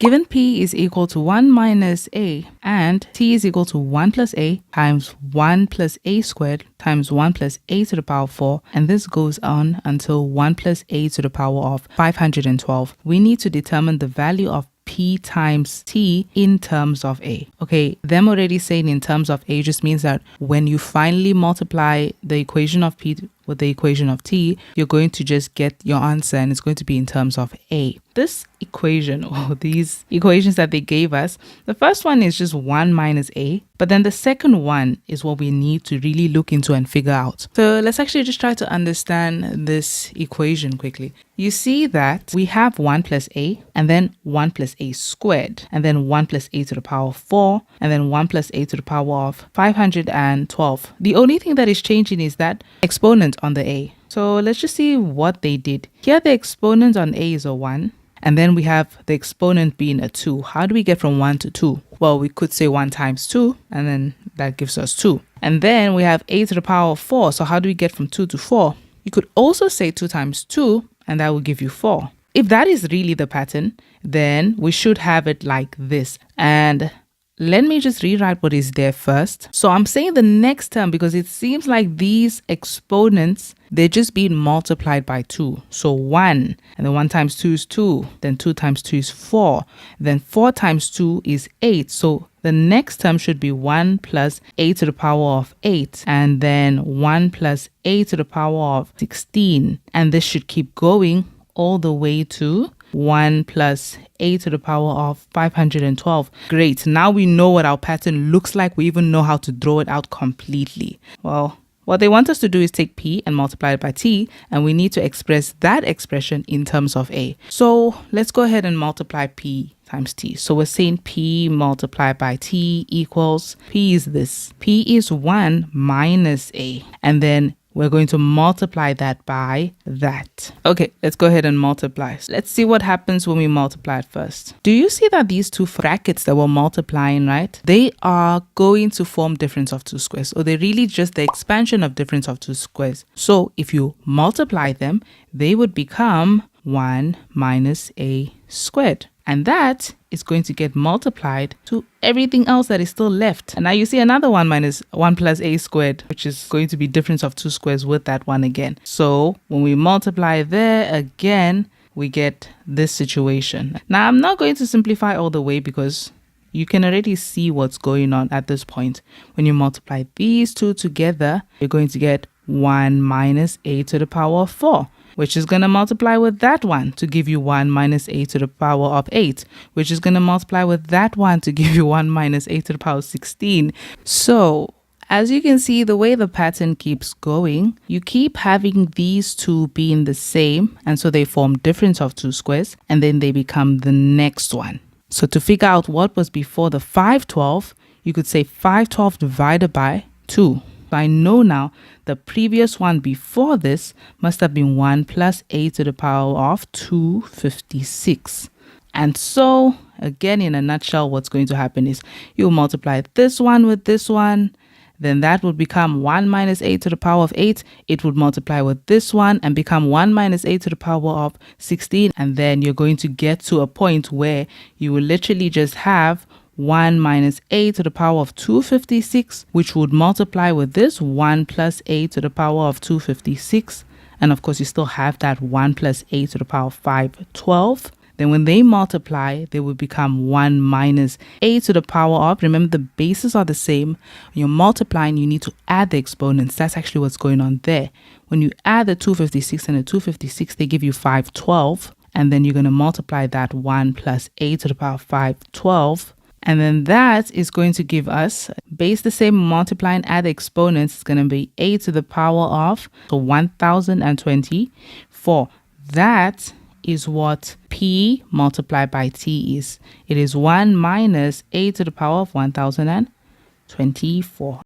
Given p is equal to 1 minus a and t is equal to 1 plus a times 1 plus a squared times 1 plus a to the power of 4, and this goes on until 1 plus a to the power of 512, we need to determine the value of p times t in terms of a. Okay, them already saying in terms of a just means that when you finally multiply the equation of p with the equation of t, you're going to just get your answer and it's going to be in terms of a. This equation, or these equations that they gave us, the first one is just 1 minus a, but then the second one is what we need to really look into and figure out. So let's actually just try to understand this equation quickly. You see that we have 1 plus a, and then 1 plus a squared, and then 1 plus a to the power of 4, and then 1 plus a to the power of 512. The only thing that is changing is that exponent on the a. So let's just see what they did. Here the exponent on a is a 1. And then we have the exponent being a 2. How do we get from 1 to 2? Well, we could say 1 times 2, and then that gives us 2. And then we have a to the power of 4. So how do we get from 2 to 4? You could also say 2 times 2, and that will give you 4. If that is really the pattern, then we should have it like this. And let me just rewrite what is there first. So I'm saying the next term because it seems like these exponents, they're just being multiplied by 2. So 1, and then 1 times 2 is 2. Then 2 times 2 is 4. Then 4 times 2 is 8. So the next term should be 1 plus a to the power of 8. And then 1 plus a to the power of 16. And this should keep going all the way to 1 plus a to the power of 512. Great. Now we know what our pattern looks like. We even know how to draw it out completely. Well, what they want us to do is take p and multiply it by t, and we need to express that expression in terms of a. So let's go ahead and multiply p times t. So we're saying p multiplied by t equals, p is this. P is 1 minus a, and then we're going to multiply that by that. Okay, let's go ahead and multiply. Let's see what happens when we multiply it first. Do you see that these two brackets that we're multiplying, right? They are going to form difference of two squares, or they're really just the expansion of difference of two squares. So if you multiply them, they would become 1 minus a squared. And that is going to get multiplied to everything else that is still left. And now you see another 1 minus 1 plus a squared, which is going to be difference of two squares with that one again. So when we multiply there again, we get this situation. Now I'm not going to simplify all the way because you can already see what's going on at this point. When you multiply these two together, you're going to get 1 minus a to the power of 4. Which is going to multiply with that one to give you 1 minus a to the power of 8, which is going to multiply with that one to give you 1 minus a to the power of 16. So as you can see, the way the pattern keeps going, you keep having these two being the same, and so they form difference of two squares, and then they become the next one. So to figure out what was before the 512, you could say 512 divided by 2. I know now the previous one before this must have been 1 plus a to the power of 256. And so, again, in a nutshell, what's going to happen is you'll multiply this one with this one. Then that would become 1 minus a to the power of 8. It would multiply with this one and become 1 minus a to the power of 16. And then you're going to get to a point where you will literally just have 1 minus a to the power of 256, which would multiply with this 1 plus a to the power of 256. And of course, you still have that 1 plus a to the power of 512. Then when they multiply, they will become 1 minus a to the power of, remember the bases are the same. When you're multiplying, you need to add the exponents. That's actually what's going on there. When you add the 256 and the 256, they give you 512. And then you're going to multiply that 1 plus a to the power of 512. And then that is going to give us, base the same, multiplying, add the exponents, it's going to be a to the power of 1024. That is what p multiplied by t is. It is 1 minus a to the power of 1024.